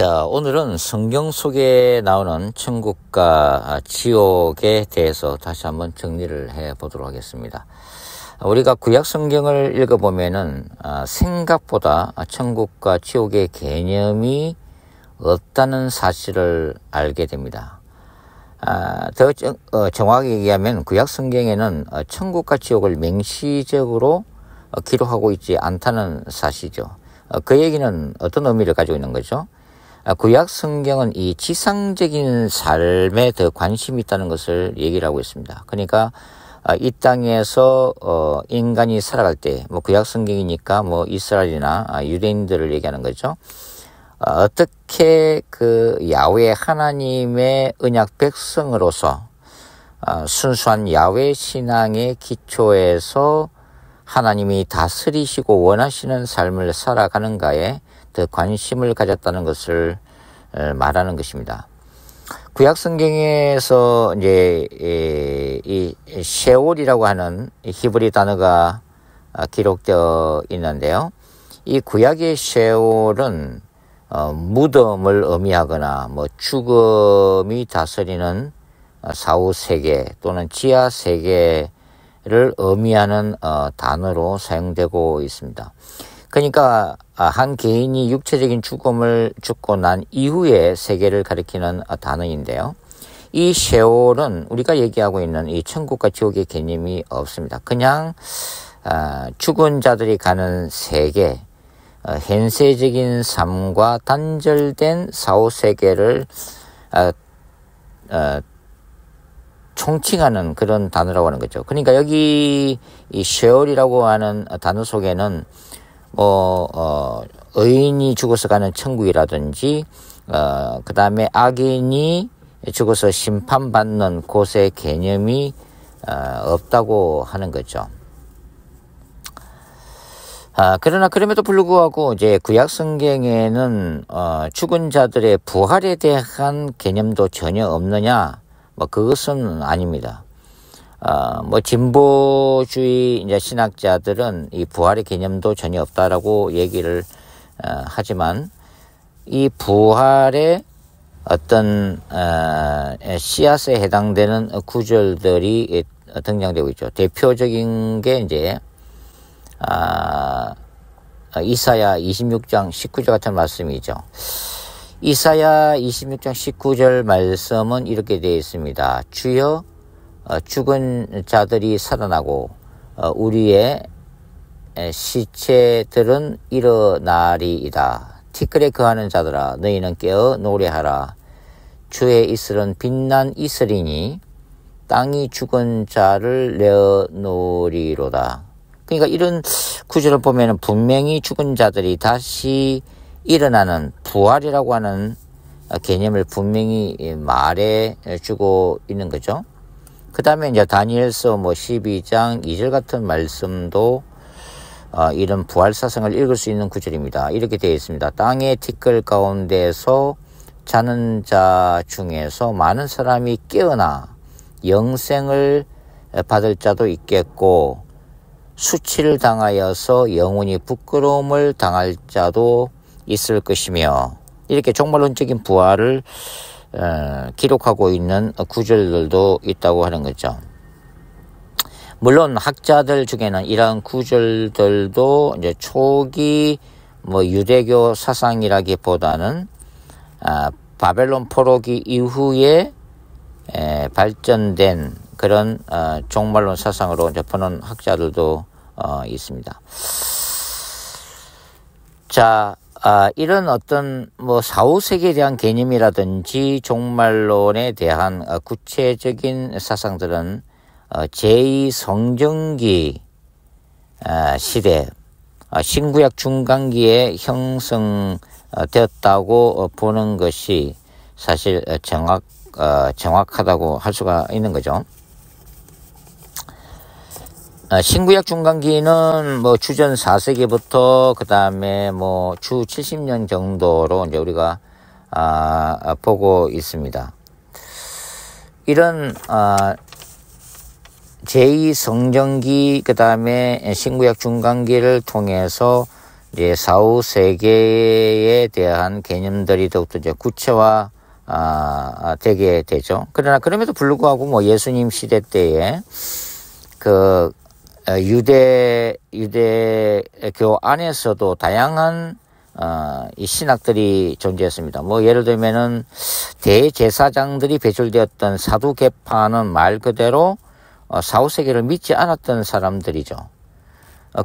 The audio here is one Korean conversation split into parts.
자, 오늘은 성경 속에 나오는 천국과 지옥에 대해서 다시 한번 정리를 해 보도록 하겠습니다. 우리가 구약 성경을 읽어보면은 생각보다 천국과 지옥의 개념이 없다는 사실을 알게 됩니다. 더 정확하게 얘기하면 구약 성경에는 천국과 지옥을 맹시적으로 기록하고 있지 않다는 사실이죠. 그 얘기는 어떤 의미를 가지고 있는 거죠? 구약 성경은 이 지상적인 삶에 더 관심이 있다는 것을 얘기를 하고 있습니다. 그러니까 이 땅에서 인간이 살아갈 때, 구약 성경이니까 이스라엘이나 유대인들을 얘기하는 거죠. 어떻게 그 야훼 하나님의 언약 백성으로서 순수한 야훼 신앙의 기초에서 하나님이 다스리시고 원하시는 삶을 살아가는가에 더 관심을 가졌다는 것을 말하는 것입니다. 구약 성경에서 이제 이 셰올이라고 하는 히브리 단어가 기록되어 있는데요. 이 구약의 셰올은 무덤을 의미하거나 죽음이 다스리는 사후 세계 또는 지하 세계를 의미하는 단어로 사용되고 있습니다. 그러니까 한 개인이 육체적인 죽음을 죽고 난 이후의 세계를 가리키는 단어인데요. 이 셰올은 우리가 얘기하고 있는 이 천국과 지옥의 개념이 없습니다. 그냥 죽은 자들이 가는 세계, 현세적인 삶과 단절된 사후 세계를 총칭하는 그런 단어라고 하는 거죠. 그러니까 여기 이 셰올이라고 하는 단어 속에는 의인이 죽어서 가는 천국이라든지 그 다음에 악인이 죽어서 심판받는 곳의 개념이 없다고 하는 거죠. 그러나 그럼에도 불구하고 이제 구약 성경에는 죽은 자들의 부활에 대한 개념도 전혀 없느냐? 그것은 아닙니다. 진보주의 이제 신학자들은 이 부활의 개념도 전혀 없다라고 얘기를 하지만 이 부활의 어떤 씨앗에 해당되는 구절들이 등장되고 있죠. 대표적인 게 이제 이사야 26장 19절 같은 말씀이죠. 이사야 26장 19절 말씀은 이렇게 되어 있습니다. 주여 죽은 자들이 살아나고 우리의 시체들은 일어나리이다. 티끌에 거하는 자들아 너희는 깨어 노래하라. 주의 이슬은 빛난 이슬이니 땅이 죽은 자를 내어놓으리로다. 그러니까 이런 구절을 보면 분명히 죽은 자들이 다시 일어나는 부활이라고 하는 개념을 분명히 말해주고 있는 거죠. 그 다음에 이제 다니엘서 12장 2절 같은 말씀도 이런 부활 사상을 읽을 수 있는 구절입니다. 이렇게 되어 있습니다. 땅의 티끌 가운데서 자는 자 중에서 많은 사람이 깨어나 영생을 받을 자도 있겠고 수치를 당하여서 영원히 부끄러움을 당할 자도 있을 것이며 이렇게 종말론적인 부활을 기록하고 있는 구절들도 있다고 하는 거죠. 물론 학자들 중에는 이러한 구절들도 이제 초기 유대교 사상이라기보다는 바벨론 포로기 이후에 발전된 그런 종말론 사상으로 이제 보는 학자들도 있습니다. 자, 이런 어떤 사후세계에 대한 개념이라든지 종말론에 대한 구체적인 사상들은 제2성전기 시대 신구약 중간기에 형성되었다고 보는 것이 사실 정확하다고 할 수가 있는 거죠. 신구약 중간기는 주전 4세기부터 그 다음에 주 70년 정도로 이제 우리가 보고 있습니다. 이런 제2성전기 그 다음에 신구약 중간기를 통해서 이제 사후 세계에 대한 개념들이 더욱더 이제 구체화 되게 되죠. 그러나 그럼에도 불구하고 뭐 예수님 시대 때에 그 유대교 안에서도 다양한 이 신학들이 존재했습니다. 뭐 예를 들면은 대제사장들이 배출되었던 사두개파는 말 그대로 사후 세계를 믿지 않았던 사람들이죠.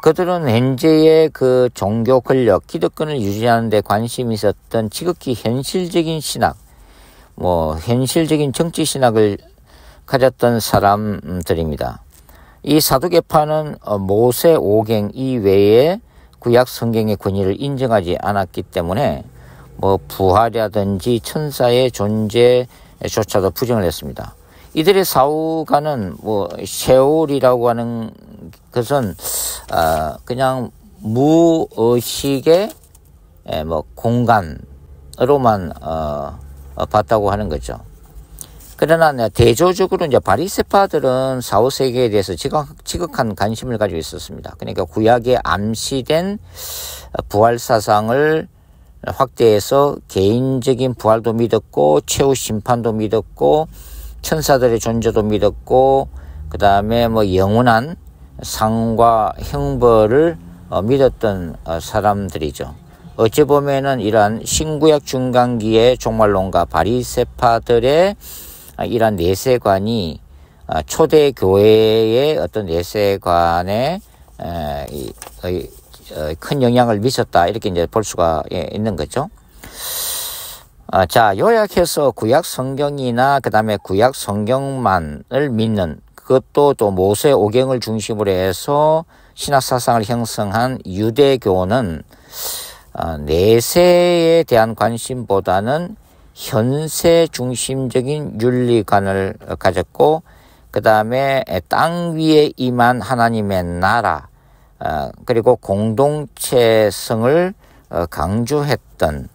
그들은 현재의 그 종교 권력, 기득권을 유지하는 데 관심이 있었던 지극히 현실적인 신학, 뭐 현실적인 정치 신학을 가졌던 사람들입니다. 이 사두개파는 모세 오경 이외에 구약 성경의 권위를 인정하지 않았기 때문에 뭐 부활이라든지 천사의 존재조차도 부정을 했습니다. 이들의 사후가는 뭐 셰올이라고 하는 것은 그냥 무의식의 뭐 공간으로만 봤다고 하는 거죠. 그러나 대조적으로 이제 바리새파들은 사후 세계에 대해서 지극한 관심을 가지고 있었습니다. 그러니까 구약에 암시된 부활 사상을 확대해서 개인적인 부활도 믿었고 최후 심판도 믿었고 천사들의 존재도 믿었고 그 다음에 뭐 영원한 상과 형벌을 믿었던 사람들이죠. 어찌 보면은 이러한 신구약 중간기의 종말론가 바리새파들의 이러한 내세관이 초대 교회의 어떤 내세관에 큰 영향을 미쳤다 이렇게 이제 볼 수가 있는 거죠. 자, 요약해서 구약 성경이나 그 다음에 구약 성경만을 믿는 그것도 또 모세 오경을 중심으로 해서 신학 사상을 형성한 유대교는 내세에 대한 관심보다는 현세 중심적인 윤리관을 가졌고 그 다음에 땅 위에 임한 하나님의 나라 그리고 공동체성을 강조했던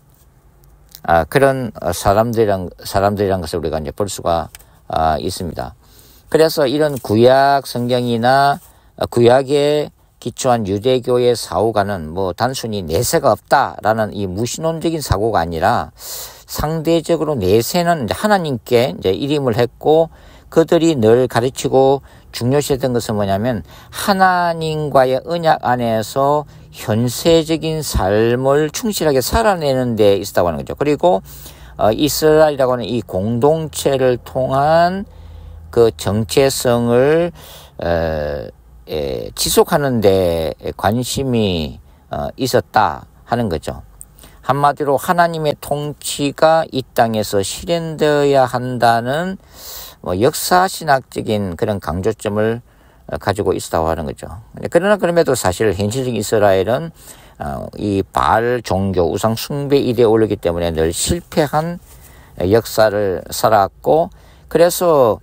그런 사람들이란 것을 우리가 이제 볼 수가 있습니다. 그래서 이런 구약 성경이나 구약에 기초한 유대교의 사후가는 뭐 단순히 내세가 없다라는 이 무신론적인 사고가 아니라 상대적으로 내세는 이제 하나님께 이제 일임을 했고 그들이 늘 가르치고 중요시했던 것은 뭐냐면 하나님과의 언약 안에서 현세적인 삶을 충실하게 살아내는 데 있었다고 하는 거죠. 그리고 이스라엘이라고 하는 이 공동체를 통한 그 정체성을 지속하는 데 관심이 있었다 하는 거죠. 한마디로 하나님의 통치가 이 땅에서 실현되어야 한다는 뭐 역사신학적인 그런 강조점을 가지고 있었다고 하는 거죠. 그러나 그럼에도 사실 현실적인 이스라엘은 이 바알 종교 우상 숭배 이데올로기 때문에 늘 실패한 역사를 살았고 그래서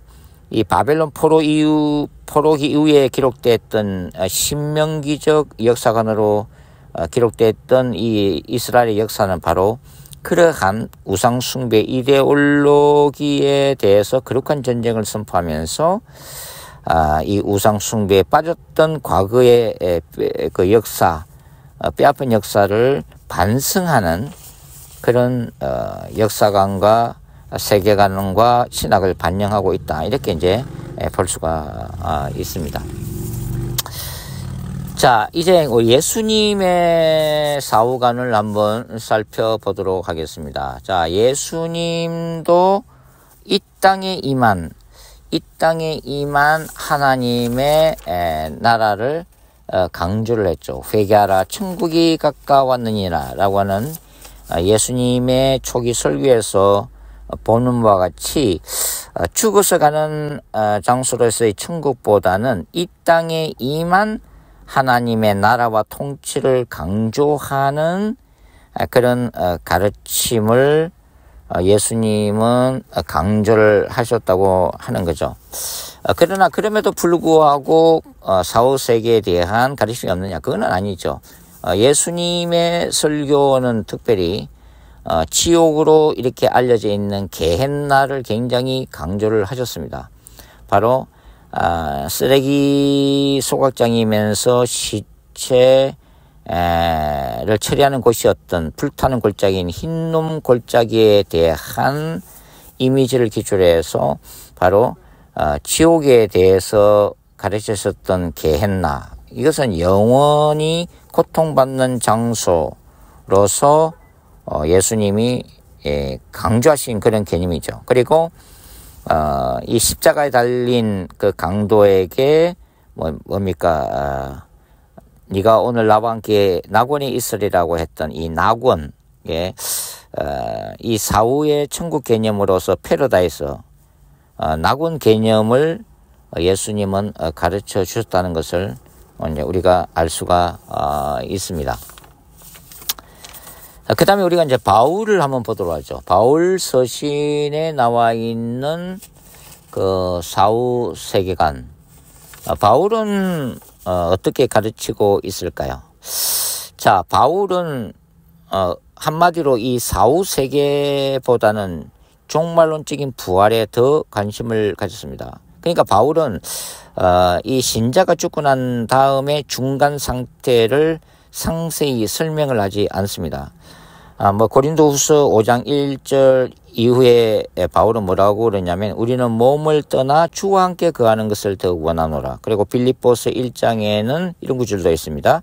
이 바벨론 포로기 이후에 기록됐던 신명기적 역사관으로 기록됐던 이 이스라엘의 역사는 바로 그러한 우상 숭배 이데올로기에 대해서 거룩한 전쟁을 선포하면서 이 우상 숭배에 빠졌던 과거의 그 역사, 뼈아픈 역사를 반성하는 그런 역사관과 세계관과 신학을 반영하고 있다. 이렇게 이제 볼 수가 있습니다. 자, 이제 예수님의 사후관을 한번 살펴보도록 하겠습니다. 자, 예수님도 이 땅에 임한 하나님의 나라를 강조를 했죠. 회개하라 천국이 가까웠느니라 라고 하는 예수님의 초기 설교에서 보는 바와 같이 죽어서 가는 장소로서의 천국보다는 이 땅에 임한 하나님의 나라와 통치를 강조하는 그런 가르침을 예수님은 강조를 하셨다고 하는 거죠. 그러나 그럼에도 불구하고 사후 세계에 대한 가르침이 없느냐? 그건 아니죠. 예수님의 설교는 특별히 지옥으로 이렇게 알려져 있는 게헨나를 굉장히 강조를 하셨습니다. 바로 쓰레기 소각장이면서 시체 를 처리하는 곳이었던 불타는 골짜기인 흰놈 골짜기에 대한 이미지를 기초로 해서 바로 지옥에 대해서 가르치셨던 게헨나, 이것은 영원히 고통받는 장소로서 예수님이 강조하신 그런 개념이죠. 그리고 이 십자가에 달린 그 강도에게 뭡니까? 네가 오늘 나와 함께 낙원에 있으리라고 했던 이 낙원, 이 사후의 천국 개념으로서 패러다이스, 낙원 개념을 예수님은 가르쳐 주셨다는 것을 이제 우리가 알 수가 있습니다. 그 다음에 우리가 이제 바울을 한번 보도록 하죠. 바울 서신에 나와 있는 그 사후 세계관. 바울은 어떻게 가르치고 있을까요? 자, 바울은 한마디로 이 사후 세계보다는 종말론적인 부활에 더 관심을 가졌습니다. 그러니까 바울은 이 신자가 죽고 난 다음에 중간 상태를 상세히 설명을 하지 않습니다. 고린도후서 5장 1절 이후에 바울은 뭐라고 그러냐면 우리는 몸을 떠나 주와 함께 거하는 것을 더 원하노라. 그리고 빌립보서 1장에는 이런 구절도 있습니다.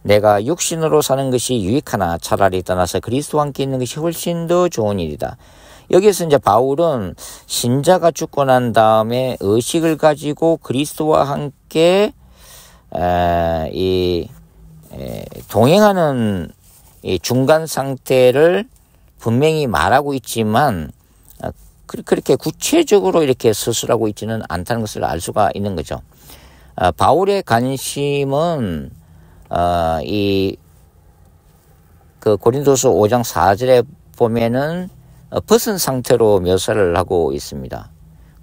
내가 육신으로 사는 것이 유익하나 차라리 떠나서 그리스도와 함께 있는 것이 훨씬 더 좋은 일이다. 여기에서 이제 바울은 신자가 죽고 난 다음에 의식을 가지고 그리스도와 함께 동행하는 이 중간 상태를 분명히 말하고 있지만 그렇게 구체적으로 이렇게 서술하고 있지는 않다는 것을 알 수가 있는 거죠. 바울의 관심은 그 고린도서 5장 4절에 보면은 벗은 상태로 묘사를 하고 있습니다.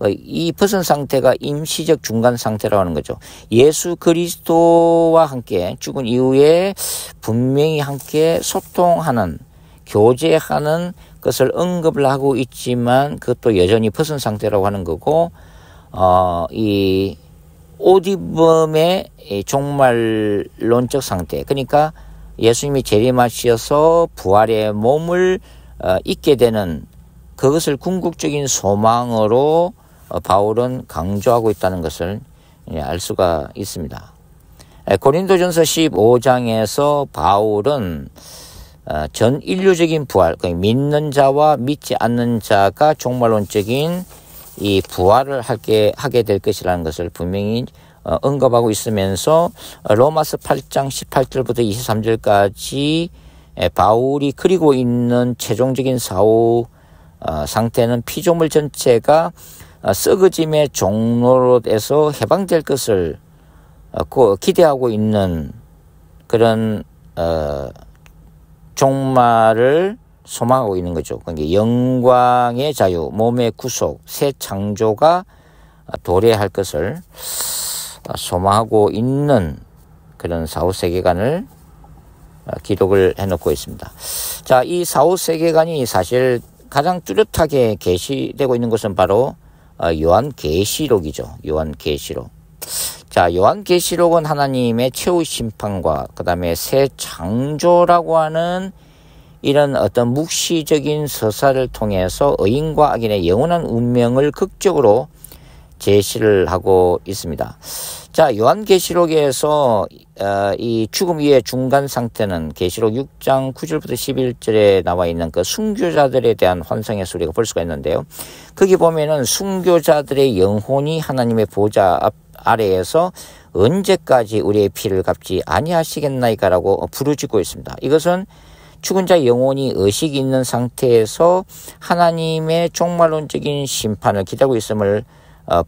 이 벗은 상태가 임시적 중간 상태라고 하는 거죠. 예수 그리스도와 함께 죽은 이후에 분명히 함께 소통하는, 교제하는 것을 언급을 하고 있지만 그것도 여전히 벗은 상태라고 하는 거고, 이 오디범의 종말론적 상태, 그러니까 예수님이 재림하셔서 부활의 몸을 잊게 되는 그것을 궁극적인 소망으로 바울은 강조하고 있다는 것을 알 수가 있습니다. 고린도전서 15장에서 바울은 전 인류적인 부활, 믿는 자와 믿지 않는 자가 종말론적인 이 부활을 하게 될 것이라는 것을 분명히 언급하고 있으면서 로마서 8장 18절부터 23절까지 바울이 그리고 있는 최종적인 사후 상태는 피조물 전체가 썩어짐의 종로로에서 해방될 것을 기대하고 있는 그런 종말을 소망하고 있는 거죠. 그러니까 영광의 자유, 몸의 구속, 새 창조가 도래할 것을 소망하고 있는 그런 사후 세계관을 기록을 해놓고 있습니다. 자, 이 사후 세계관이 사실 가장 뚜렷하게 계시되고 있는 것은 바로 요한계시록이죠. 요한계시록. 자, 요한계시록은 하나님의 최후 심판과 그 다음에 새 창조라고 하는 이런 어떤 묵시적인 서사를 통해서 의인과 악인의 영원한 운명을 극적으로 제시를 하고 있습니다. 자, 요한계시록에서 이 죽음 이후의 중간 상태는 계시록 6장 9절부터 11절에 나와 있는 그 순교자들에 대한 환상에서 우리가 볼 수가 있는데요. 거기 보면은 순교자들의 영혼이 하나님의 보좌 아래에서 언제까지 우리의 피를 갚지 아니하시겠나이까라고 부르짖고 있습니다. 이것은 죽은 자의 영혼이 의식이 있는 상태에서 하나님의 종말론적인 심판을 기다리고 있음을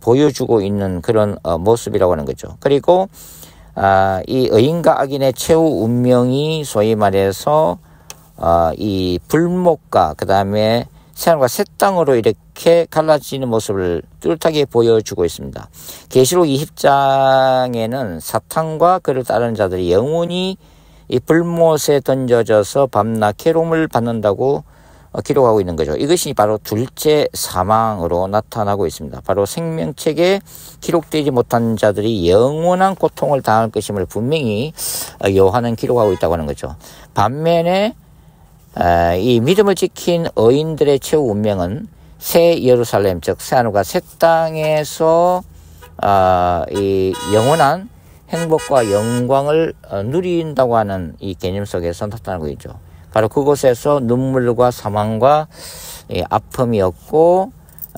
보여주고 있는 그런 모습이라고 하는 거죠. 그리고 이 의인과 악인의 최후 운명이 소위 말해서 이 불목과 그 다음에 새하늘과 새 땅으로 이렇게 갈라지는 모습을 뚜렷하게 보여주고 있습니다. 계시록 20장에는 사탄과 그를 따르는 자들이 영원히 이 불못에 던져져서 밤낮 괴로움을 받는다고 기록하고 있는 거죠. 이것이 바로 둘째 사망으로 나타나고 있습니다. 바로 생명책에 기록되지 못한 자들이 영원한 고통을 당할 것임을 분명히 요한은 기록하고 있다고 하는 거죠. 반면에 이 믿음을 지킨 의인들의 최후 운명은 새 예루살렘, 즉 새하늘과 새 땅에서 이 영원한 행복과 영광을 누린다고 하는 이 개념 속에서 나타나고 있죠. 바로 그곳에서 눈물과 사망과 아픔이 없고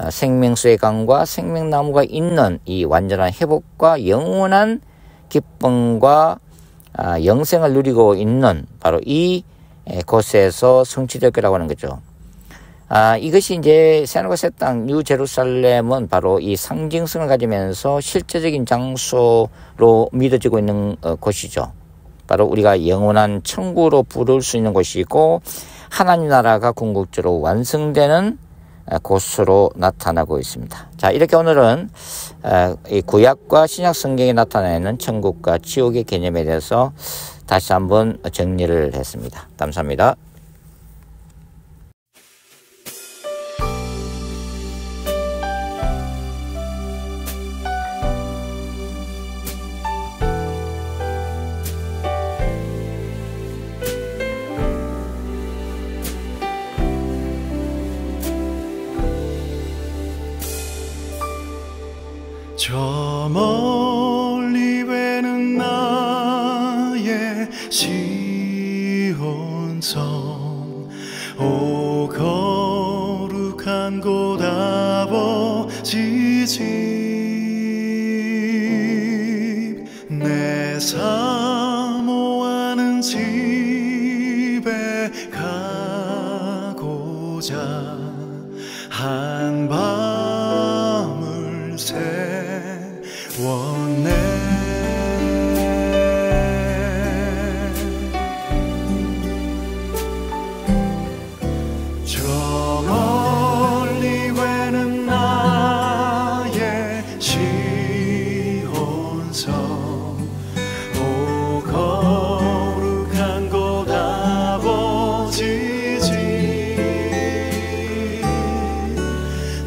생명수의 강과 생명나무가 있는 이 완전한 회복과 영원한 기쁨과 영생을 누리고 있는 바로 이 곳에서 성취될 거라고 하는 거죠. 이것이 이제 새하늘과 새 땅, 뉴 제루살렘은 바로 이 상징성을 가지면서 실제적인 장소로 믿어지고 있는 곳이죠. 바로 우리가 영원한 천국으로 부를 수 있는 곳이고 하나님 나라가 궁극적으로 완성되는 곳으로 나타나고 있습니다. 자, 이렇게 오늘은 이 구약과 신약 성경에 나타내는 천국과 지옥의 개념에 대해서 다시 한번 정리를 했습니다. 감사합니다. 저 멀리 외는 나의 시온성, 오 거룩한 곳 아버지 집, 내 사모하는 집에 가고자 한 밤을 세웠네. 저 멀리 외는 나의 시온성, 오 거룩한 곳 아버지 집,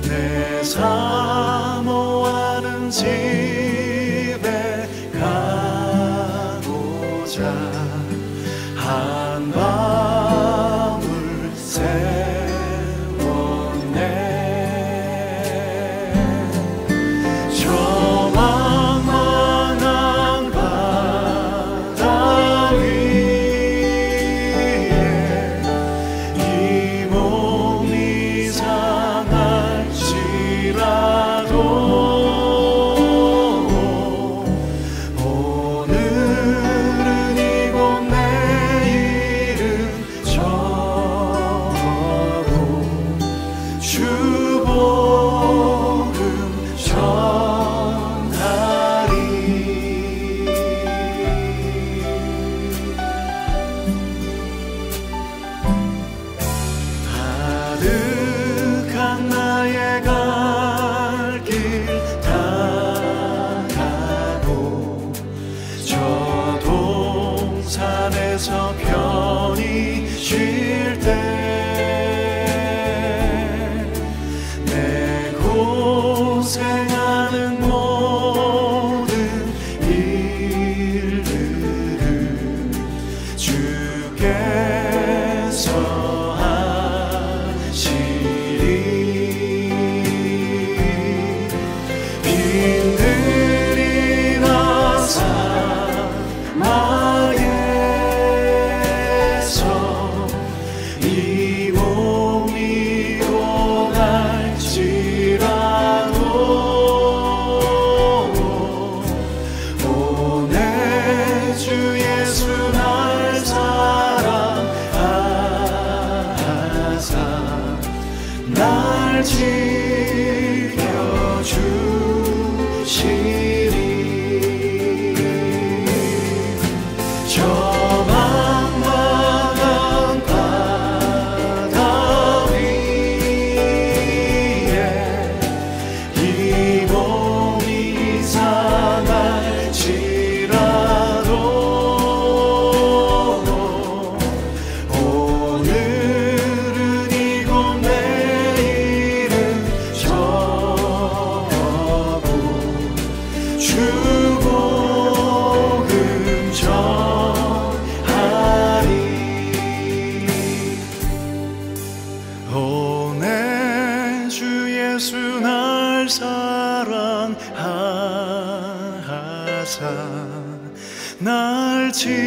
내 사모하는 집에 가고자 한 밤을 세웠네. 저 망망한 바다 위에 이 몸이 상할지라도 오늘은 이곳 내일은 저곳 주 복음 전하리. 가득한 나의 갈 길 다가고 저 동산에서 편히 쉴 때 내 고생하는 모든 일들을 주께서 하시리. 빈들이 나 사막에서 이 몸이 오갈지라도 오늘 주 예수 날 사랑하사 날 지켜주시리. 저 망망한 바다 위에 이 몸이 상할지라도 오늘은 이곳 손에 주 예수 날 사랑하사 날 지켜주시